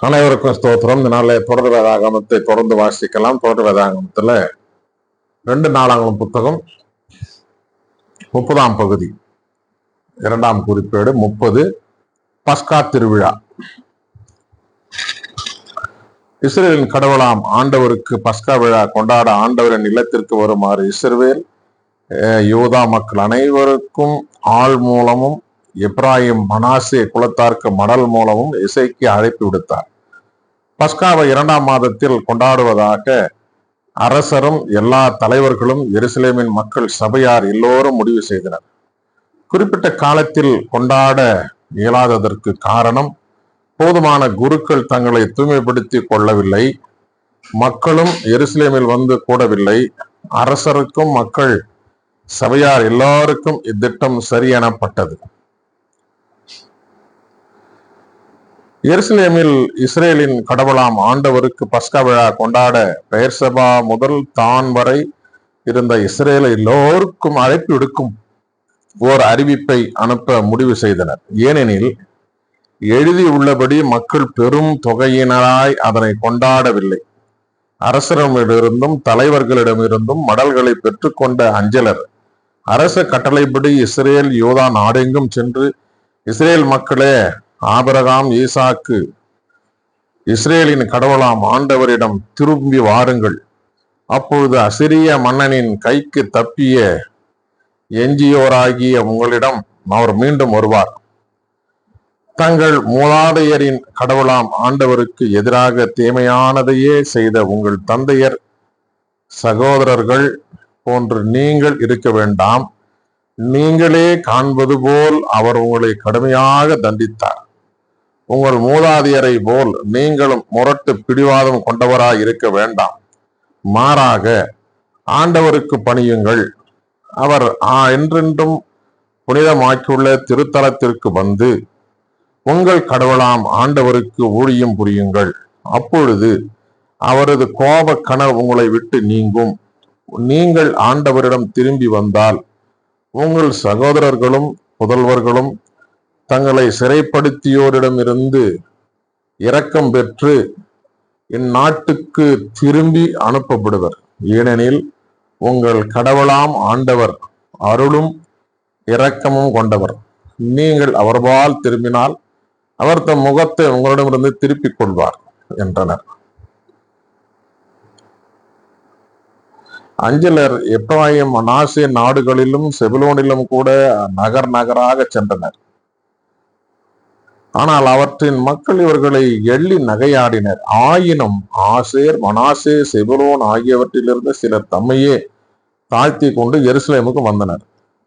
அனைவருக்கும் ஸ்தோத்திரம். இந்த நாளில் தொடர் வேதாகமத்தை தொடர்ந்து வாசிக்கலாம். தொடர் வேதாகமத்துல 2 நாளாகமம் புத்தகம் 30ஆம் பகுதி 2ஆம் குறிப்பேடு 30 பஸ்கா திருவிழா. இஸ்ரேலின் கடவுளாம் ஆண்டவருக்கு பஸ்கா விழா கொண்டாட ஆண்டவரின் இல்லத்திற்கு வருமாறு இஸ்ரவேல் யூதா மக்கள் அனைவருக்கும் ஆள் மூலமும் எப்ராயிம் மனாசே குலத்தார்க்கு மடல் மூலமும் இசைக்கு அழைப்பு விடுத்தார். பஸ்காவை 2ஆம் மாதத்தில் கொண்டாடுவதாக அரசரும் எல்லா தலைவர்களும் எருசலேமின் மக்கள் சபையார் எல்லோரும் முடிவு செய்தனர். குறிப்பிட்ட காலத்தில் கொண்டாட இயலாததற்கு காரணம் போதுமான குருக்கள் தங்களை தூய்மைப்படுத்தி கொள்ளவில்லை, மக்களும் எருசலேமில் வந்து கூடவில்லை. அரசருக்கும் மக்கள் சபையார் எல்லாருக்கும் இத்திட்டம் சரி எனப்பட்டது. எருசலேமில் இஸ்ரேலின் கடவுளாம் ஆண்டவருக்கு பஸ்கா விழா கொண்டாட பெயர்சபா முதல் தான் வரை இருந்த இஸ்ரேல் எல்லோருக்கும் அழைப்பு விடுக்கும் ஓர் அறிவிப்பை அனுப்ப முடிவு செய்தனர். ஏனெனில் எழுதி உள்ளபடி மக்கள் பெரும் தொகையினராய் அதனை கொண்டாடவில்லை. அரசரிடமிருந்தும் தலைவர்களிடமிருந்தும் மடல்களை பெற்றுக்கொண்ட அஞ்சலர் அரச கட்டளைப்படி இஸ்ரேல் யூதா நாடெங்கும் சென்று, இஸ்ரேல் மக்களே, ஆபிரகாம் ஈசாக்கு இஸ்ரேலின் கடவுளாம் ஆண்டவரிடம் திரும்பி வாருங்கள். அப்பொழுது அசிரிய மன்னனின் கைக்கு தப்பிய எஞ்சியோராகிய உங்களிடம் அவர் மீண்டும் வருவார். தங்கள் மூதாதையரின் கடவுளாம் ஆண்டவருக்கு எதிராக தீமையானதையே செய்த உங்கள் தந்தையர் சகோதரர்கள் போன்று நீங்கள் இருக்க வேண்டாம். நீங்களே காண்பது போல் அவர் உங்களை கடுமையாக தண்டித்தார். உங்கள் மூதாதையரை போல் நீங்களும் முரட்டு பிடிவாதம் கொண்டவராய் இருக்க வேண்டாம். மாறாக ஆண்டவருக்கு பணியுங்கள். அவர் என்றென்றும் புனிதமாக்கியுள்ள திருத்தலத்திற்கு வந்து உங்கள் கடவுளாம் ஆண்டவருக்கு ஊழியம் புரியுங்கள். அப்பொழுது அவரது கோப கனல் உங்களை விட்டு நீங்கும். நீங்கள் ஆண்டவரிடம் திரும்பி வந்தால் உங்கள் சகோதரர்களும் புதல்வர்களும் தங்களை சிறைப்படுத்தியோரிடமிருந்து இரக்கம் பெற்று இந்நாட்டுக்கு திரும்பி அனுப்பப்படுவர். ஏனெனில் உங்கள் கடவுளாம் ஆண்டவர் அருளும் இரக்கமும் கொண்டவர். நீங்கள் அவர்பால் திரும்பினால் அவர் தம் முகத்தை உங்களிடமிருந்து திருப்பிக் கொள்வார் என்றனர். அஞ்சலர் எப்ராயிம் மனாசே நாடுகளிலும் செபுலோனிலும் கூட நகர் நகராக சென்றனர். ஆனால் அவற்றின் மக்கள் இவர்களை எள்ளி நகையாடினர். ஆயினும் ஆசேர், மனாசே, செபுலோன் ஆகியவற்றிலிருந்து சிலர் தம்மையே தாழ்த்தி கொண்டு எருசலேமுக்கு வந்தனர்.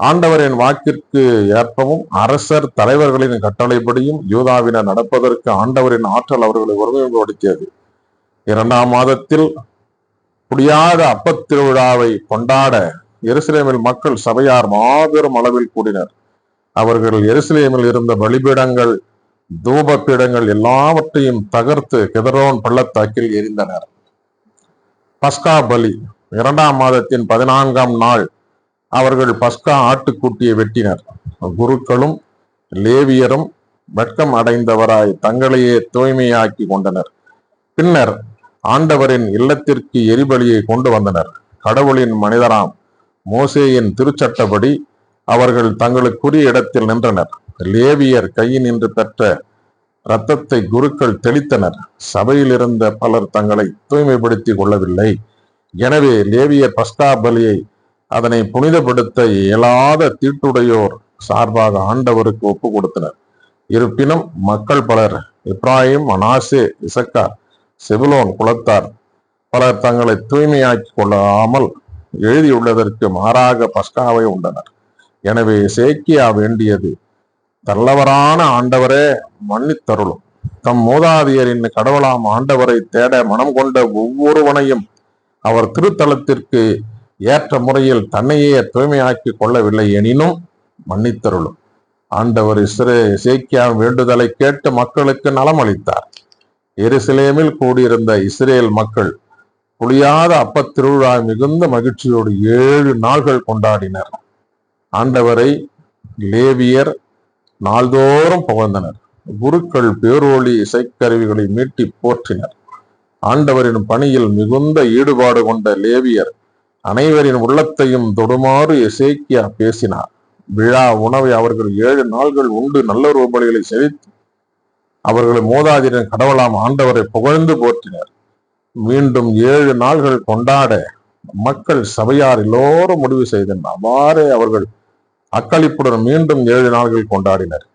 ஆண்டவரின் வாக்கிற்கு ஏற்பவும் அரசர் தலைவர்களின் கட்டளைப்படியும் யூதாவினர் நடப்பதற்கு ஆண்டவரின் ஆற்றல் அவர்களை ஒருமைப்படுத்தியது. 2ஆம் மாதத்தில் புடியாத அப்பத் திருவிழாவை கொண்டாட எருசலேமில் மக்கள் சபையார் மாபெரும் அளவில் கூடினர். அவர்கள் எருசலேமில் இருந்த பலிபீடங்கள், தூப பீடங்கள் எல்லாவற்றையும் தகர்த்து கெதரோன் பள்ளத்தாக்கில் எரிந்தனர். பஸ்கா பலி 2ஆம் மாதத்தின் 14ஆம் நாள் அவர்கள் பஸ்கா ஆட்டுக்குட்டியை வெட்டினர். குருக்களும் லேவியரும் வெட்கம் அடைந்தவராய் தங்களையே தூய்மையாக்கி கொண்டனர். பின்னர் ஆண்டவரின் இல்லத்திற்கு எரிபலியை கொண்டு வந்தனர். கடவுளின் மனிதராம் மோசேயின் திருச்சட்டப்படி அவர்கள் தங்களுக்குரிய இடத்தில் நின்றனர். லேவியர் கையினின்று பெற்ற இரத்தத்தை குருக்கள் தெளித்தனர். சபையில் இருந்த பலர் தங்களை தூய்மைப்படுத்தி கொள்ளவில்லை. எனவே லேவியர் பஸ்கா பலியை அதனை புனிதப்படுத்த இயலாத தீட்டுடையோர் சார்பாக ஆண்டவருக்கு ஒப்பு கொடுத்தனர். இருப்பினும் மக்கள் பலர், எப்ராயிம், மனாசே, இசக்கார், செபுலோன் குலத்தார் பலர் தங்களை தூய்மையாக்கி கொள்ளாமல் எழுதியுள்ளதற்கு மாறாக பஸ்காவை உண்டனர். எனவே சேக்கியா வேண்டியது, தள்ளவரான ஆண்டவரே மன்னித்தருளும். தம் மூதாதையரின் கடவுளாம் ஆண்டவரை தேட மனம் கொண்ட ஒவ்வொருவனையும் அவர் திருத்தலத்திற்கு ஏற்ற முறையில் தன்னையே தூய்மையாக்கி கொள்ளவில்லை எனினும் மன்னித்தருளும். ஆண்டவர் சேக்கியா வேண்டுதலை கேட்டு மக்களுக்கு நலம் அளித்தார். எருசலேமில் கூடியிருந்த இஸ்ரேல் மக்கள் புளியாத அப்பத் திருவிழா மிகுந்த மகிழ்ச்சியோடு 7 நாள்கள் கொண்டாடினர். ஆண்டவரை லேவியர் நாள்தோறும் புகழ்ந்தனர். குருக்கள் பேரொளி இசைக்கருவிகளை மீட்டி போற்றினர். ஆண்டவரின் பணியில் மிகுந்த ஈடுபாடு கொண்ட லேவியர் அனைவரின் உள்ளத்தையும் தொடுமாறு எசேக்கியா பேசினார். விழா உணவை அவர்கள் 7 நாள்கள் உண்டு நல்லுறவு பலிகளை செலுத்தி அவர்களை மூதாதையரின் கடவுளாம் ஆண்டவரை புகழ்ந்து போற்றினர். மீண்டும் 7 நாள்கள் கொண்டாட மக்கள் சபையார் எல்லோரும் முடிவு செய்தனர். அவ்வாறே அவர்கள் அக்களிப்புடன் மீண்டும் 7 நாள்கள் கொண்டாடினர்.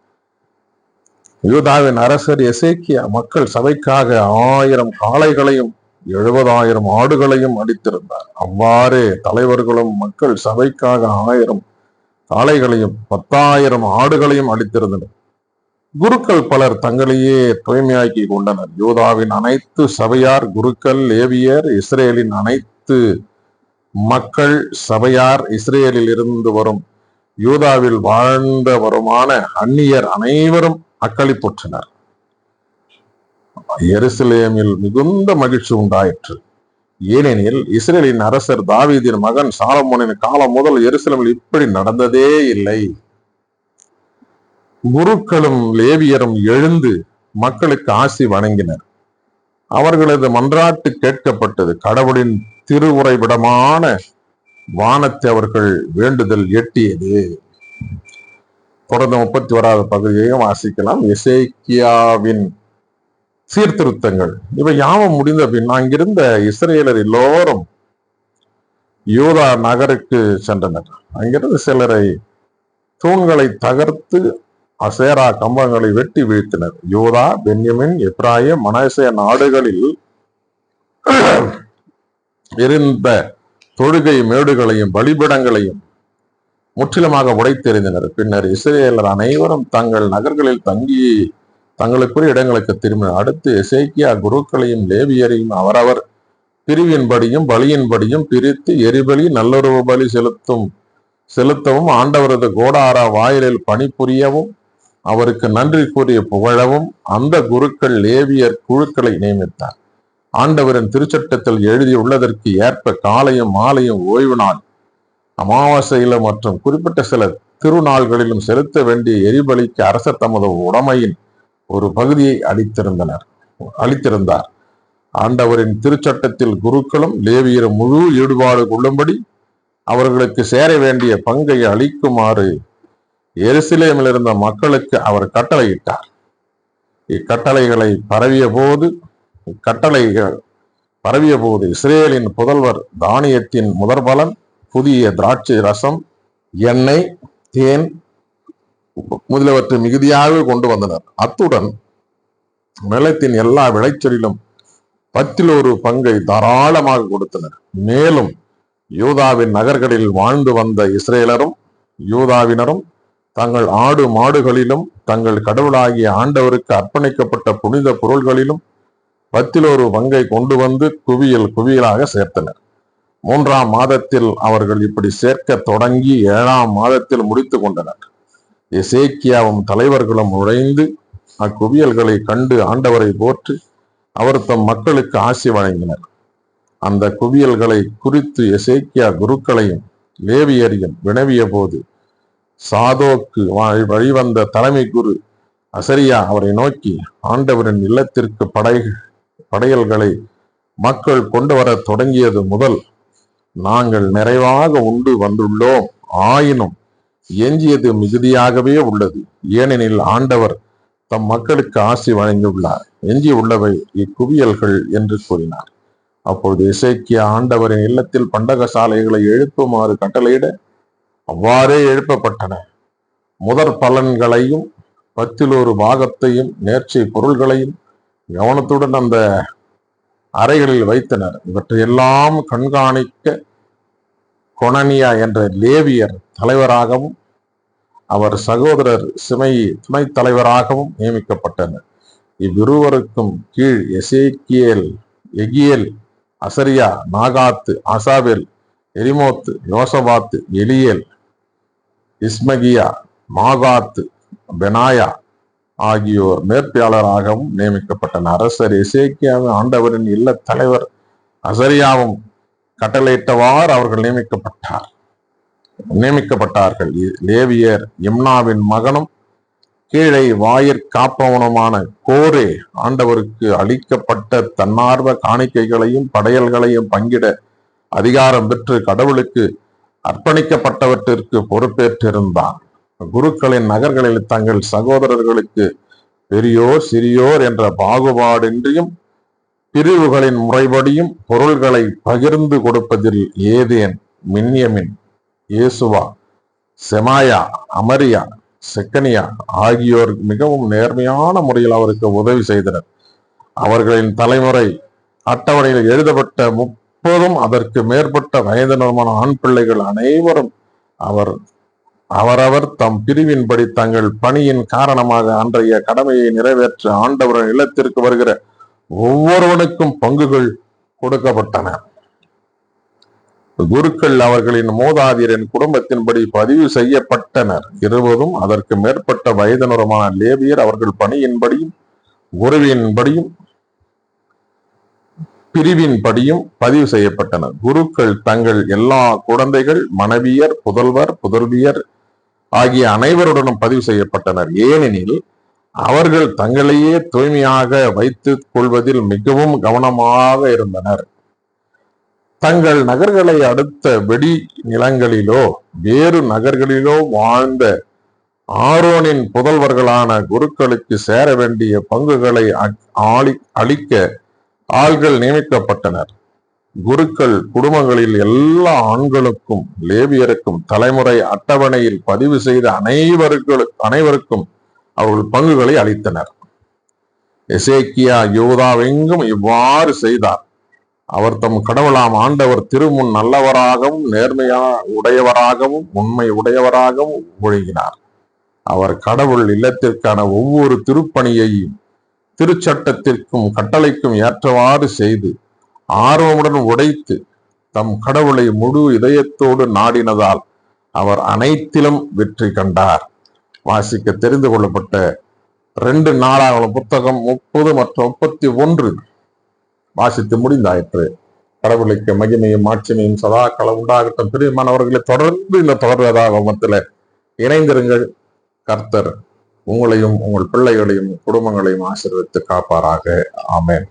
யூதாவின் அரசர் எசேக்கியா மக்கள் சபைக்காக 1000 காளைகளையும் 70,000 ஆடுகளையும் அளித்திருந்தார். அவ்வாறே தலைவர்களும் மக்கள் சபைக்காக 1000 காளைகளையும் 10,000 ஆடுகளையும் அளித்திருந்தனர். குருக்கள் பலர் தங்களையே தூய்மையாக்கி கொண்டனர். யூதாவின் அனைத்து சபையார், குருக்கள், லேவியர், இஸ்ரேலின் அனைத்து மக்கள் சபையார், இஸ்ரேலில் இருந்து வரும் யூதாவில் வாழ்ந்த வருமான அந்நியர் அனைவரும் அக்களிப்புற்றனர். எருசலேமில் மிகுந்த மகிழ்ச்சி உண்டாயிற்று. ஏனெனில் இஸ்ரேலின் அரசர் தாவீதின் மகன் சாலமோனின் காலம் முதல் எருசலேமில் இப்படி நடந்ததே இல்லை. குருக்களும் லேவியரும் எழுந்து மக்களுக்கு ஆசி வணங்கினர். அவர்களது மன்றாட்டு கேட்கப்பட்டது. கடவுளின் திருவுறைவிடமான வானத்தை அவர்கள் வேண்டுதல் எட்டியது. தொடர்ந்து 31வது பகுதியையும் வாசிக்கலாம். எசேக்கியாவின் சீர்திருத்தங்கள் இவை யாவும் முடிந்த பின் அங்கிருந்த இஸ்ரேலர் எல்லோரும் யூதா நகருக்கு சென்றனர். அங்கிருந்து சிலரை தூண்களை தகர்த்து அசேரா கம்பங்களை வெட்டி வீழ்த்தினர். யூதா, பென்யமின், எப்ராயிம், மனாசே நாடுகளில் இருந்த தொழுகை மேடுகளையும் பலிபிடங்களையும் முற்றிலுமாக உடைத்தெறிந்தனர். பின்னர் இஸ்ரேலர் அனைவரும் தங்கள் நகர்களில் தங்கி தங்களுக்குரிய இடங்களுக்கு திரும்பினர். அடுத்து எசேக்கியா குருக்களையும் லேவியரையும் அவரவர் பிரிவின்படியும் பலியின்படியும் பிரித்து எரிபலி நல்லுறவு பலி செலுத்தவும் ஆண்டவரது கோடார வாயிலில் பணிபுரியவும் அவருக்கு நன்றி கூறிய புகழவும் அந்த குருக்கள் லேவியர் குழுக்களை நியமித்தார். ஆண்டவரின் திருச்சட்டத்தில் எழுதியுள்ளதற்கு ஏற்ப காலையும் மாலையும் ஓய்வு நாள், அமாவாசையிலும் மற்றும் குறிப்பிட்ட சில திருநாள்களிலும் செலுத்த வேண்டிய எரிபலிக்கு அரசர் தமது உடைமையின் ஒரு பகுதியை அளித்திருந்தார். ஆண்டவரின் திருச்சட்டத்தில் குருக்களும் லேவியரும் முழு ஈடுபாடு கொள்ளும்படி அவர்களுக்கு சேர வேண்டிய பங்கை அளிக்குமாறு எருசலேமில் இருந்த மக்களுக்கு அவர் கட்டளையிட்டார். இக்கட்டளைகளை பரவிய போது இஸ்ரேலின் புதல்வர் தானியத்தின் முதற்பலன், புதிய திராட்சை ரசம், எண்ணெய், தேன் முதலியவற்றை மிகுதியாக கொண்டு வந்தனர். அத்துடன் நிலத்தின் எல்லா விளைச்சலிலும் 10 பங்கை தாராளமாக கொடுத்தனர். மேலும் யூதாவின் நகர்களில் வாழ்ந்து வந்த இஸ்ரேலரும் யூதாவினரும் தங்கள் ஆடு மாடுகளிலும் தங்கள் கடவுளாகிய ஆண்டவருக்கு அர்ப்பணிக்கப்பட்ட புனித பொருள்களிலும் 10 பங்கை கொண்டு வந்து குவியலாக சேர்த்தனர். 3ஆம் மாதத்தில் அவர்கள் இப்படி சேர்க்க தொடங்கி 7ஆம் மாதத்தில் முடித்து கொண்டனர். எசேக்கியாவும் தலைவர்களும் நுழைந்து அக்குவியல்களை கண்டு ஆண்டவரை போற்றி அவர் தம் மக்களுக்கு ஆசி வழங்கினர். அந்த குவியல்களை குறித்து எசேக்கியா குருக்களையும் லேவியரையும் வினவிய போது சாதோக்கு வழிவந்த தலைமை குரு அசரியா அவரை நோக்கி, ஆண்டவரின் இல்லத்திற்கு படையல்களை மக்கள் கொண்டு வர தொடங்கியது முதல் நாங்கள் நிறைவாக உண்டு வந்துள்ளோம். ஆயினும் எஞ்சியது மிகுதியாகவே உள்ளது. ஏனெனில் ஆண்டவர் தம் மக்களுக்கு ஆசி வழங்கியுள்ளார். எஞ்சி உள்ளவை இக்குவியல்கள் என்று கூறினார். அப்பொழுது எசேக்கியா ஆண்டவரின் இல்லத்தில் பண்டக சாலைகளை எழுப்புமாறு கட்டளையிட அவ்வாறே எழுப்பப்பட்டன. முதற் பலன்களையும் 10 பாகத்தையும் நேர்ச்சை பொருள்களையும் கவனத்துடன் அந்த அறைகளில் வைத்தனர். இவற்றையெல்லாம் கண்காணிக்க கொனனியா என்ற லேவியர் தலைவராகவும் அவர் சகோதரர் சிமையி துணைத் தலைவராகவும் நியமிக்கப்பட்டனர். இவ்விருவருக்கும் கீழ் எகியேல், அசரியா, நாகாத்து, ஆசாவேல், எரிமோத்து, யோசபாத்து, எலியேல், இஸ்மகியா, மாகாத்து, பெனாயா ஆகியோர் மேற்பாளராகவும் நியமிக்கப்பட்டனர். அரசர் எசேக்கியாவின் ஆண்டவரின் இல்ல தலைவர் அசரியாவும் கட்டளையிட்டவாறு அவர்கள் நியமிக்கப்பட்டார்கள். லேவியர் இம்னாவின் மகனும் கீழே வாயிற்காப்பவனுமான கோரே ஆண்டவருக்கு அளிக்கப்பட்ட தன்னார்வ காணிக்கைகளையும் படையல்களையும் பங்கிட அதிகாரம் பெற்று கடவுளுக்கு அர்ப்பணிக்கப்பட்டவற்றிற்கு பொறுப்பேற்றிருந்தான். குருக்களின் நகர்களில் தங்கள் சகோதரர்களுக்கு பெரியோர் சிறியோர் என்ற பாகுபாடின்றியும் பிரிவுகளின் முறைப்படியும் பொருள்களை பகிர்ந்து கொடுப்பதில் ஏதேன், மின்யமின், இயேசுவா, செமாயா, அமரியா, செக்கனியா ஆகியோர் மிகவும் நேர்மையான முறையில் அவருக்கு உதவி செய்தனர். அவர்களின் தலைமுறை அட்டவணையில் எழுதப்பட்ட 30 அதற்கு மேற்பட்ட வயதினருமான ஆண் பிள்ளைகள் அனைவரும் அவரவர் தம் பிரிவின்படி தங்கள் பணியின் காரணமாக அன்றைய கடமையை நிறைவேற்ற ஆண்டவரின் இல்லத்திற்கு வருகிற ஒவ்வொருவனுக்கும் பங்குகள் கொடுக்கப்பட்டன. குருக்கள் அவர்களின் மூதாதையரின் குடும்பத்தின்படி பதிவு செய்யப்பட்டனர். 20 அதற்கு மேற்பட்ட வயதினருமான லேவியர் அவர்கள் பணியின்படியும் குருவின்படியும் பிரிவின்படியும் பதிவு செய்யப்பட்டனர். குருக்கள் தங்கள் எல்லா குழந்தைகள், மனைவியர், புதல்வர், புதல்வியர் ஆகிய அனைவருடனும் பதிவு செய்யப்பட்டனர். ஏனெனில் அவர்கள் தங்களையே தூய்மையாக வைத்துக் கொள்வதில் மிகவும் கவனமாக இருந்தனர். தங்கள் நகர்களை அடுத்த வெடி நிலங்களிலோ வேறு நகர்களிலோ வாழ்ந்த ஆரோனின் புதல்வர்களான குருக்களுக்கு சேர வேண்டிய பங்குகளை அளிக்க ஆள்கள் நியமிக்கப்பட்டனர். குருக்கள் குடும்பங்களில் எல்லா ஆண்களுக்கும் லேவியருக்கும் தலைமுறை அட்டவணையில் பதிவு செய்த அனைவருக்கும் அவர்கள் பங்குகளை அளித்தனர். எசேக்கியா யூதாவெங்கும் இவ்வாறு செய்தார். அவர் தம் கடவுளாம் ஆண்டவர் திருமுன் நல்லவராகவும் உடையவராகவும் உண்மை உடையவராகவும் ஒழுகினார். அவர் கடவுள் இல்லத்திற்கான ஒவ்வொரு திருப்பணியையும் திருச்சட்டத்திற்கும் கட்டளைக்கும் ஏற்றவாறு செய்து ஆர்வமுடன் உடைத்து தம் கடவுளை முழு இதயத்தோடு நாடினதால் அவர் அனைத்திலும் வெற்றி கண்டார். வாசிக்க தெரிந்து கொள்ளப்பட்ட 2 நாளாகமம் புத்தகம் 30 மற்றும் 31 வாசித்து முடிந்தாயிற்று. கடவுளுக்கு மகிமையும் ஆட்சிமையும் சதா காலம் உண்டாகட்டும். பிரியமானவர்களை தொடர்ந்து இந்த தொடர் வேதாகமத்தில் இணைந்திருங்கள். கர்த்தர் உங்களையும் உங்கள் பிள்ளைகளையும் குடும்பங்களையும் ஆசீர்வதித்து காப்பாராக. ஆமென்.